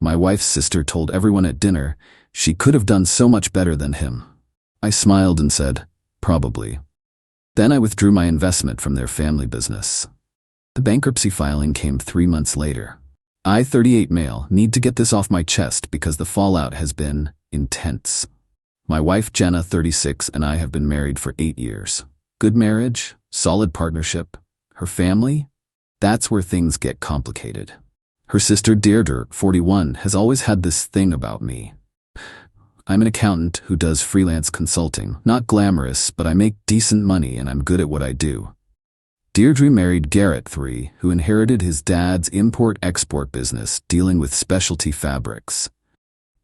My wife's sister told everyone at dinner she could have done so much better than him. I smiled and said, probably. Then I withdrew my investment from their family business. The bankruptcy filing came 3 months later. I, 38 male, need to get this off my chest because the fallout has been intense. My wife Jenna, 36, and I have been married for 8 years. Good marriage, solid partnership. Her family? That's where things get complicated. Her sister Deirdre, 41, has always had this thing about me. I'm an accountant who does freelance consulting. Not glamorous, but I make decent money and I'm good at what I do. Deirdre married Garrett, 3, who inherited his dad's import-export business dealing with specialty fabrics.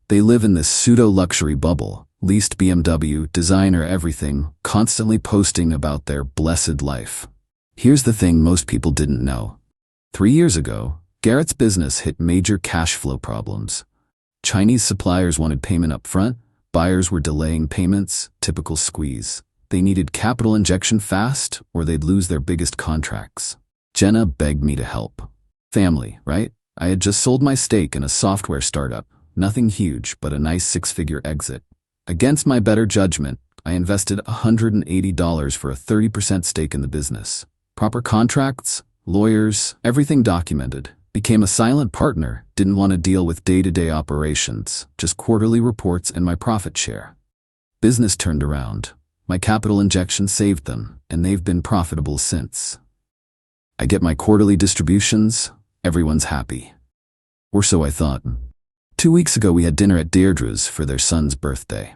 They live in this pseudo-luxury bubble, leased BMW, designer everything, constantly posting about their blessed life. Here's the thing most people didn't know. 3 years ago, Garrett's business hit major cash flow problems. Chinese suppliers wanted payment up front, buyers were delaying payments, typical squeeze. They needed capital injection fast or they'd lose their biggest contracts. Jenna begged me to help. Family, right? I had just sold my stake in a software startup. Nothing huge, but a nice 6-figure exit. Against my better judgment, I invested $180 for a 30% stake in the business. Proper contracts, lawyers, everything documented. Became a silent partner, didn't want to deal with day-to-day operations, just quarterly reports and my profit share. Business turned around. My capital injection saved them, and they've been profitable since. I get my quarterly distributions, everyone's happy. Or so I thought. 2 weeks ago we had dinner at Deirdre's for their son's birthday.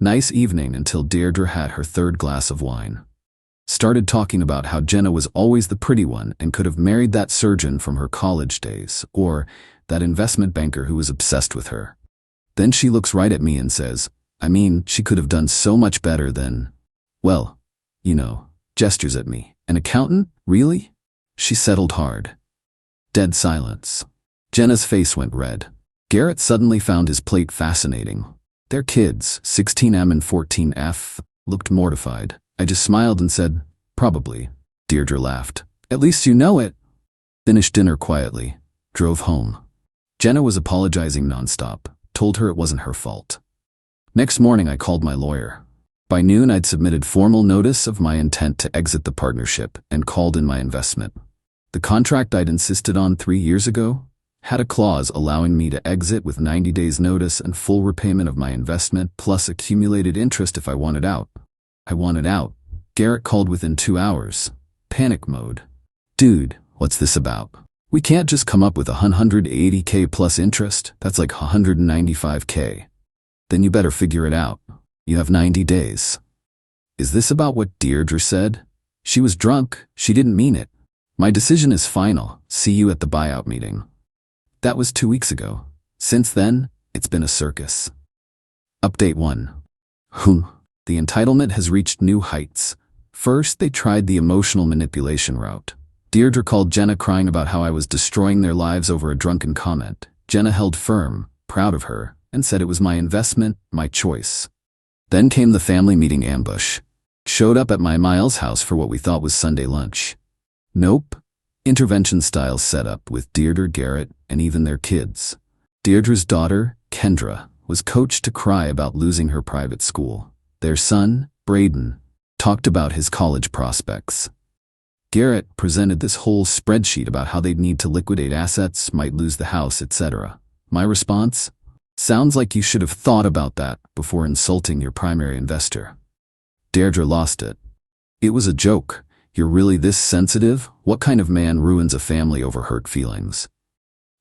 Nice evening until Deirdre had her 3rd glass of wine. Started talking about how Jenna was always the pretty one and could have married that surgeon from her college days, or that investment banker who was obsessed with her. Then she looks right at me and says, I mean, she could have done so much better than, well, you know, gestures at me. An accountant? Really? She settled hard. Dead silence. Jenna's face went red. Garrett suddenly found his plate fascinating. Their kids, 16M and 14F, looked mortified. I just smiled and said, probably. Deirdre laughed. At least you know it. Finished dinner quietly. Drove home. Jenna was apologizing nonstop. Told her it wasn't her fault. Next morning I called my lawyer. By noon I'd submitted formal notice of my intent to exit the partnership and called in my investment. The contract I'd insisted on 3 years ago had a clause allowing me to exit with 90 days notice and full repayment of my investment plus accumulated interest if I wanted out. I wanted out. Garrett called within 2 hours. Panic mode. Dude, what's this about? We can't just come up with $180K plus interest. That's like $195K. Then you better figure it out. You have 90 days. Is this about what Deirdre said? She was drunk. She didn't mean it. My decision is final. See you at the buyout meeting. That was 2 weeks ago. Since then, it's been a circus. Update 1. The entitlement has reached new heights. First, they tried the emotional manipulation route. Deirdre called Jenna crying about how I was destroying their lives over a drunken comment. Jenna held firm, proud of her, and said it was my investment, my choice. Then came the family meeting ambush. Showed up at my Miles' house for what we thought was Sunday lunch. Nope. Intervention style setup with Deirdre, Garrett, and even their kids. Deirdre's daughter, Kendra, was coached to cry about losing her private school. Their son, Braden, talked about his college prospects. Garrett presented this whole spreadsheet about how they'd need to liquidate assets, might lose the house, etc. My response? Sounds like you should have thought about that before insulting your primary investor. Deirdre lost it. It was a joke. You're really this sensitive? What kind of man ruins a family over hurt feelings?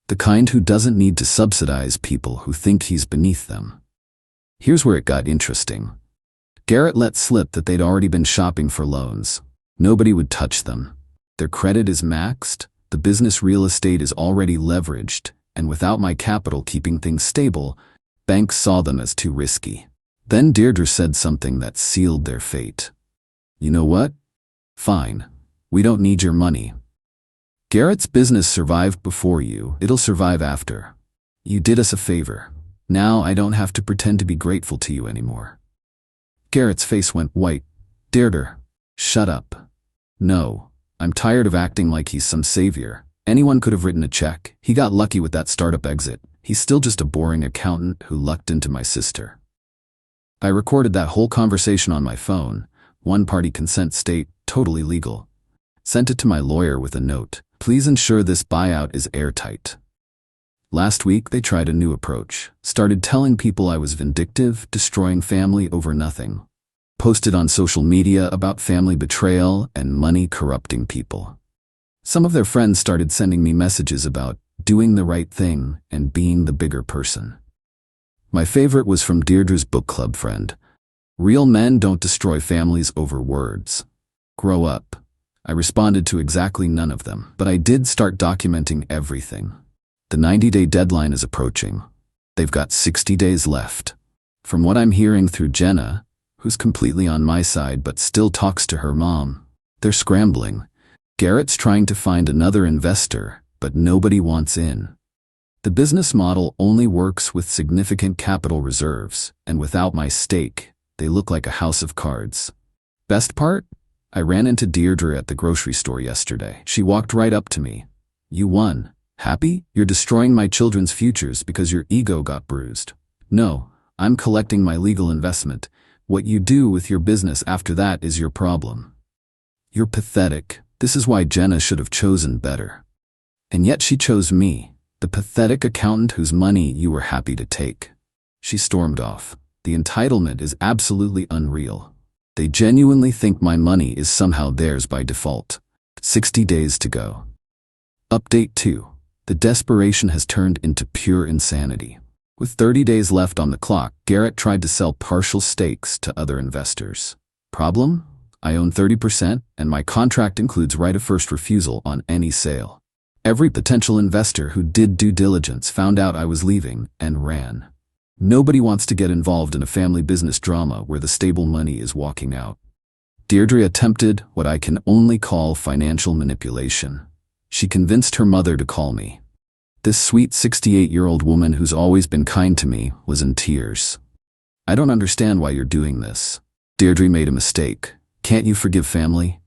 The kind who doesn't need to subsidize people who think he's beneath them. Here's where it got interesting. Garrett let slip that they'd already been shopping for loans. Nobody would touch them. Their credit is maxed, the business real estate is already leveraged, and without my capital keeping things stable, banks saw them as too risky. Then Deirdre said something that sealed their fate. You know what? Fine. We don't need your money. Garrett's business survived before you, it'll survive after. You did us a favor. Now I don't have to pretend to be grateful to you anymore. Garrett's face went white. Deirdre, shut up. No, I'm tired of acting like he's some savior. Anyone could have written a check. He got lucky with that startup exit. He's still just a boring accountant who lucked into my sister. I recorded that whole conversation on my phone, one-party consent state, totally legal. Sent it to my lawyer with a note. Please ensure this buyout is airtight. Last week, they tried a new approach. Started telling people I was vindictive, destroying family over nothing. Posted on social media about family betrayal and money corrupting people. Some of their friends started sending me messages about doing the right thing and being the bigger person. My favorite was from Deirdre's book club friend. Real men don't destroy families over words. Grow up. I responded to exactly none of them, but I did start documenting everything. The 90-day deadline is approaching. They've got 60 days left. From what I'm hearing through Jenna, who's completely on my side but still talks to her mom, they're scrambling. Garrett's trying to find another investor, but nobody wants in. The business model only works with significant capital reserves, and without my stake, they look like a house of cards. Best part? I ran into Deirdre at the grocery store yesterday. She walked right up to me. You won. Happy? You're destroying my children's futures because your ego got bruised. No, I'm collecting my legal investment. What you do with your business after that is your problem. You're pathetic. This is why Jenna should have chosen better. And yet she chose me, the pathetic accountant whose money you were happy to take. She stormed off. The entitlement is absolutely unreal. They genuinely think my money is somehow theirs by default. 60 days to go. Update 2. The desperation has turned into pure insanity. With 30 days left on the clock, Garrett tried to sell partial stakes to other investors. Problem? I own 30%, and my contract includes right of first refusal on any sale. Every potential investor who did due diligence found out I was leaving and ran. Nobody wants to get involved in a family business drama where the stable money is walking out. Deirdre attempted what I can only call financial manipulation. She convinced her mother to call me. This sweet 68-year-old woman who's always been kind to me was in tears. I don't understand why you're doing this. Deirdre made a mistake. Can't you forgive family?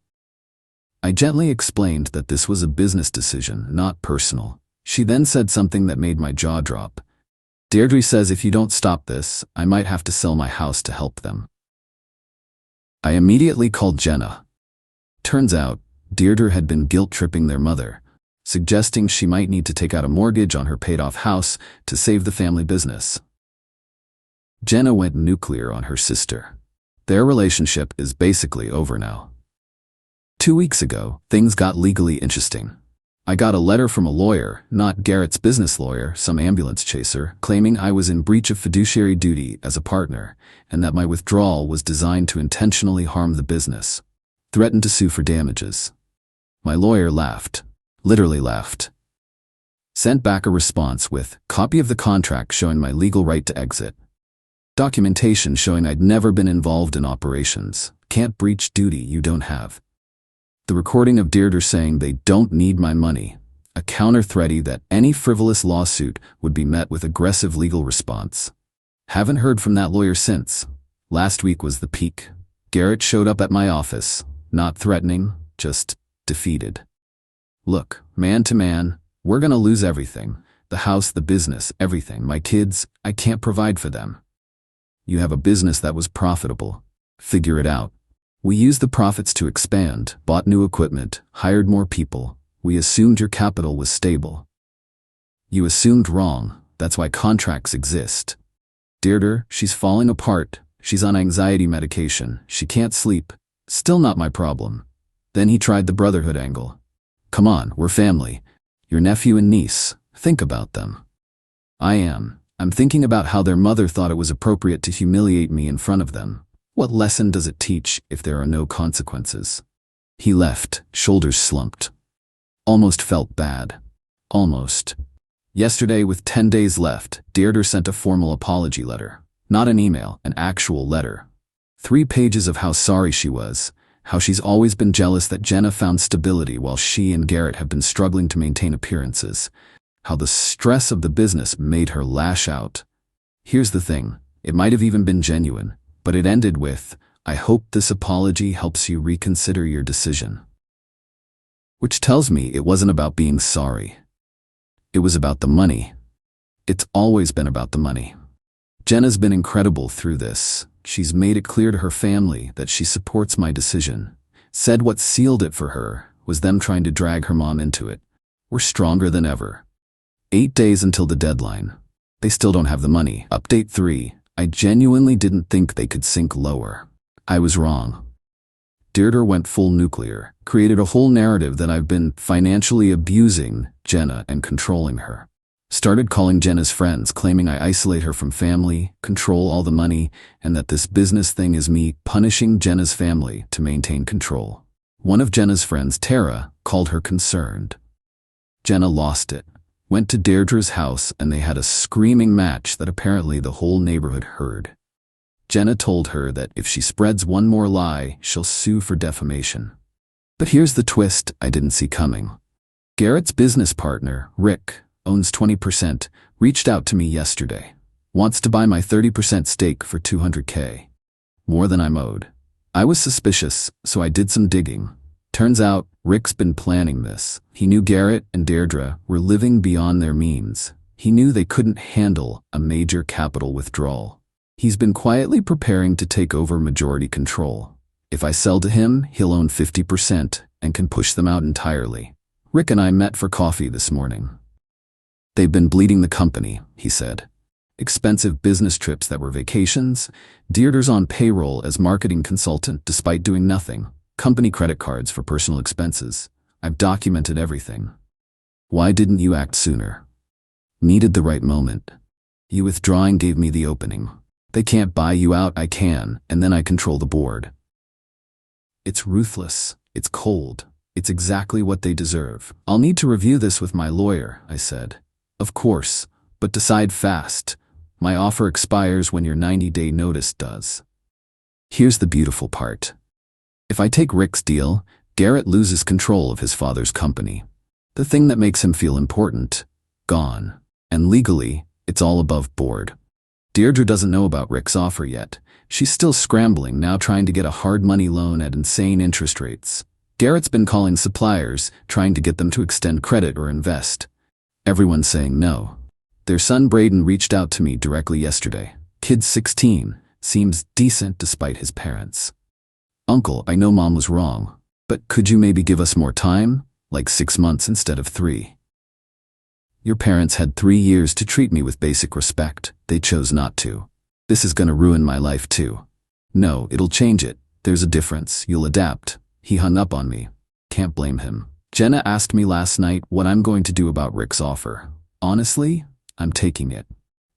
I gently explained that this was a business decision, not personal. She then said something that made my jaw drop. Deirdre says if you don't stop this, I might have to sell my house to help them. I immediately called Jenna. Turns out, Deirdre had been guilt-tripping their mother, suggesting she might need to take out a mortgage on her paid-off house to save the family business. Jenna went nuclear on her sister. Their relationship is basically over now. 2 weeks ago, things got legally interesting. I got a letter from a lawyer, not Garrett's business lawyer, some ambulance chaser, claiming I was in breach of fiduciary duty as a partner and that my withdrawal was designed to intentionally harm the business. Threatened to sue for damages. My lawyer laughed. Literally laughed. Sent back a response with copy of the contract showing my legal right to exit. Documentation showing I'd never been involved in operations. Can't breach duty you don't have. The recording of Deirdre saying they don't need my money. A counter-threaty that any frivolous lawsuit would be met with aggressive legal response. Haven't heard from that lawyer since. Last week was the peak. Garrett showed up at my office, not threatening, just defeated. Look, man to man, we're gonna lose everything. The house, the business, everything. My kids, I can't provide for them. You have a business that was profitable. Figure it out. We used the profits to expand, bought new equipment, hired more people. We assumed your capital was stable. You assumed wrong. That's why contracts exist. Deirdre, she's falling apart. She's on anxiety medication. She can't sleep. Still not my problem. Then he tried the brotherhood angle. Come on, we're family. Your nephew and niece, think about them. I'm thinking about how their mother thought it was appropriate to humiliate me in front of them. What lesson does it teach if there are no consequences? He left, shoulders slumped. Almost felt bad. Almost. Yesterday, with 10 days left, Deirdre sent a formal apology letter. Not an email, an actual letter. 3 pages of how sorry she was, how she's always been jealous that Jenna found stability while she and Garrett have been struggling to maintain appearances, how the stress of the business made her lash out. Here's the thing, it might have even been genuine, but it ended with, I hope this apology helps you reconsider your decision. which tells me it wasn't about being sorry. It was about the money. It's always been about the money. Jenna's been incredible through this. She's made it clear to her family that she supports my decision. Said what sealed it for her was them trying to drag her mom into it. We're stronger than ever. 8 days until the deadline. They still don't have the money. Update 3. I genuinely didn't think they could sink lower. I was wrong. Deirdre went full nuclear, created a whole narrative that I've been financially abusing Jenna and controlling her. Started calling Jenna's friends, claiming I isolate her from family, control all the money, and that this business thing is me punishing Jenna's family to maintain control. One of Jenna's friends, Tara, called her concerned. Jenna lost it. Went to Deirdre's house and they had a screaming match that apparently the whole neighborhood heard. Jenna told her that if she spreads one more lie, she'll sue for defamation. But here's the twist I didn't see coming. Garrett's business partner, Rick, owns 20%, reached out to me yesterday. Wants to buy my 30% stake for $200K. More than I'm owed. I was suspicious, so I did some digging. Turns out, Rick's been planning this. He knew Garrett and Deirdre were living beyond their means. He knew they couldn't handle a major capital withdrawal. He's been quietly preparing to take over majority control. If I sell to him, he'll own 50% and can push them out entirely. Rick and I met for coffee this morning. They've been bleeding the company, he said. Expensive business trips that were vacations. Deirdre's on payroll as marketing consultant despite doing nothing. Company credit cards for personal expenses. I've documented everything. Why didn't you act sooner? Needed the right moment. You withdrawing gave me the opening. They can't buy you out, I can, and then I control the board. It's ruthless. It's cold. It's exactly what they deserve. I'll need to review this with my lawyer, I said. Of course, but decide fast. My offer expires when your 90-day notice does. Here's the beautiful part. If I take Rick's deal, Garrett loses control of his father's company. The thing that makes him feel important, gone. And legally, it's all above board. Deirdre doesn't know about Rick's offer yet. She's still scrambling, now trying to get a hard money loan at insane interest rates. Garrett's been calling suppliers, trying to get them to extend credit or invest. Everyone's saying no. Their son Braden reached out to me directly yesterday. Kid's 16, seems decent despite his parents. Uncle, I know Mom was wrong, but could you maybe give us more time? Like 6 months instead of 3. Your parents had 3 years to treat me with basic respect. They chose not to. This is gonna ruin my life too. No, it'll change it. There's a difference. You'll adapt. He hung up on me. Can't blame him. Jenna asked me last night what I'm going to do about Rick's offer. Honestly, I'm taking it.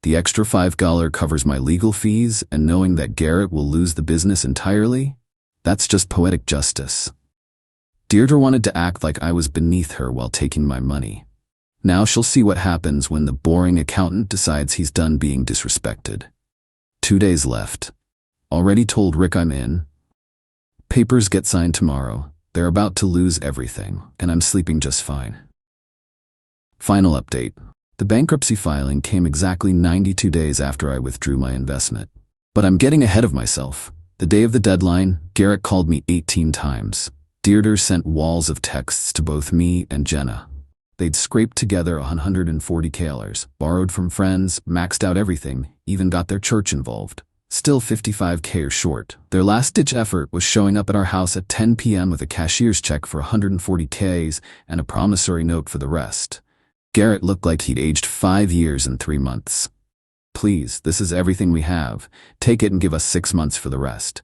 The extra $5 covers my legal fees, and knowing that Garrett will lose the business entirely, that's just poetic justice. Deirdre wanted to act like I was beneath her while taking my money. Now she'll see what happens when the boring accountant decides he's done being disrespected. 2 days left. Already told Rick I'm in. Papers get signed tomorrow. They're about to lose everything, and I'm sleeping just fine. Final update. The bankruptcy filing came exactly 92 days after I withdrew my investment. But I'm getting ahead of myself. The day of the deadline, Garrett called me 18 times. Deirdre sent walls of texts to both me and Jenna. They'd scraped together $140K, borrowed from friends, maxed out everything, even got their church involved. Still $55K short. Their last-ditch effort was showing up at our house at 10 p.m. with a cashier's check for $140K and a promissory note for the rest. Garrett looked like he'd aged 5 years in 3 months. Please, this is everything we have. Take it and give us 6 months for the rest.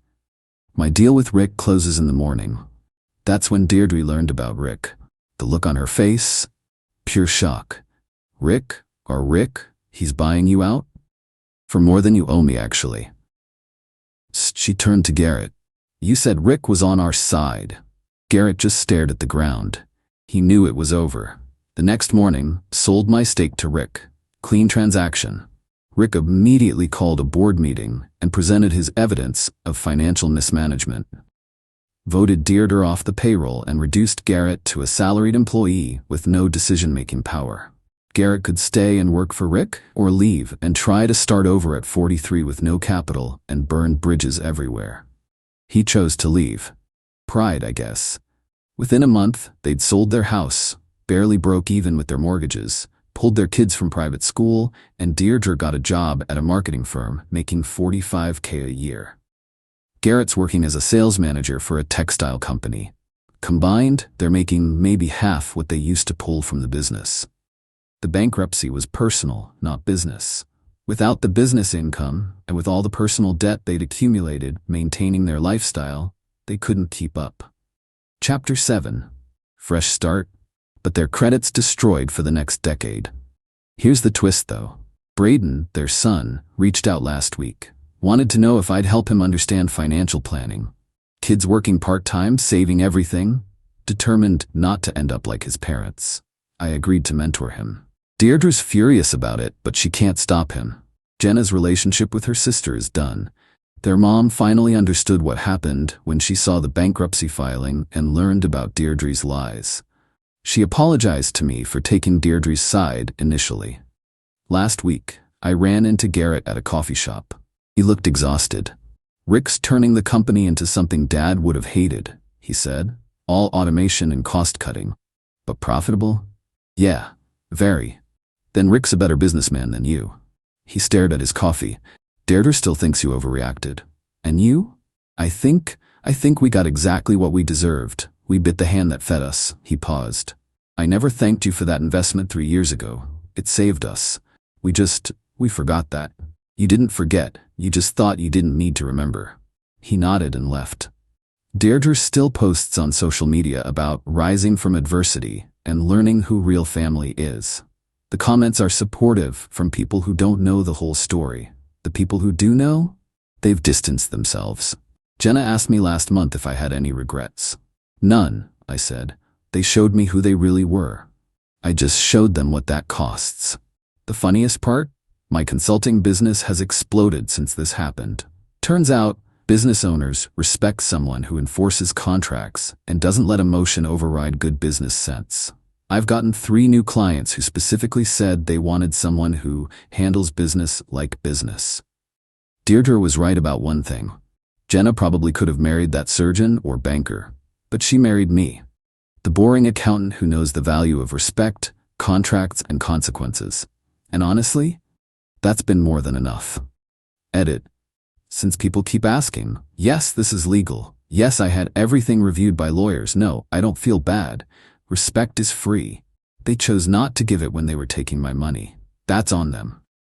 My deal with Rick closes in the morning. That's when Deirdre learned about Rick. The look on her face, pure shock. Rick? He's buying you out? For more than you owe me, actually. She turned to Garrett. You said Rick was on our side. Garrett just stared at the ground. He knew it was over. The next morning, sold my stake to Rick. Clean transaction. Rick immediately called a board meeting and presented his evidence of financial mismanagement. Voted Deirdre off the payroll and reduced Garrett to a salaried employee with no decision-making power. Garrett could stay and work for Rick or leave and try to start over at 43 with no capital and burn bridges everywhere. He chose to leave. Pride, I guess. Within a month, they'd sold their house, barely broke even with their mortgages, pulled their kids from private school, and Deirdre got a job at a marketing firm making $45K a year. Garrett's working as a sales manager for a textile company. Combined, they're making maybe half what they used to pull from the business. The bankruptcy was personal, not business. Without the business income, and with all the personal debt they'd accumulated maintaining their lifestyle, they couldn't keep up. Chapter 7. Fresh start, but their credit's destroyed for the next decade. Here's the twist though. Braden, their son, reached out last week. Wanted to know if I'd help him understand financial planning. Kid's working part-time, saving everything, determined not to end up like his parents. I agreed to mentor him. Deirdre's furious about it, but she can't stop him. Jenna's relationship with her sister is done. Their mom finally understood what happened when she saw the bankruptcy filing and learned about Deirdre's lies. She apologized to me for taking Deirdre's side initially. Last week, I ran into Garrett at a coffee shop. He looked exhausted. "Rick's turning the company into something Dad would have hated," he said. "All automation and cost-cutting. But profitable? Yeah, very. Then Rick's a better businessman than you." He stared at his coffee. "Deirdre still thinks you overreacted. And you? I think we got exactly what we deserved. We bit the hand that fed us." He paused. "I never thanked you for that investment 3 years ago. It saved us. We forgot that." "You didn't forget. You just thought you didn't need to remember." He nodded and left. Deirdre still posts on social media about rising from adversity and learning who real family is. The comments are supportive from people who don't know the whole story. The people who do know, they've distanced themselves. Jenna asked me last month if I had any regrets. "None," I said. "They showed me who they really were. I just showed them what that costs." The funniest part? My consulting business has exploded since this happened. Turns out, business owners respect someone who enforces contracts and doesn't let emotion override good business sense. I've gotten 3 new clients who specifically said they wanted someone who handles business like business. Deirdre was right about one thing. Jenna probably could have married that surgeon or banker, but she married me. The boring accountant who knows the value of respect, contracts, and consequences. And honestly, that's been more than enough. Edit. Since people keep asking, yes, this is legal. Yes, I had everything reviewed by lawyers. No, I don't feel bad. Respect is free. They chose not to give it when they were taking my money. That's on them.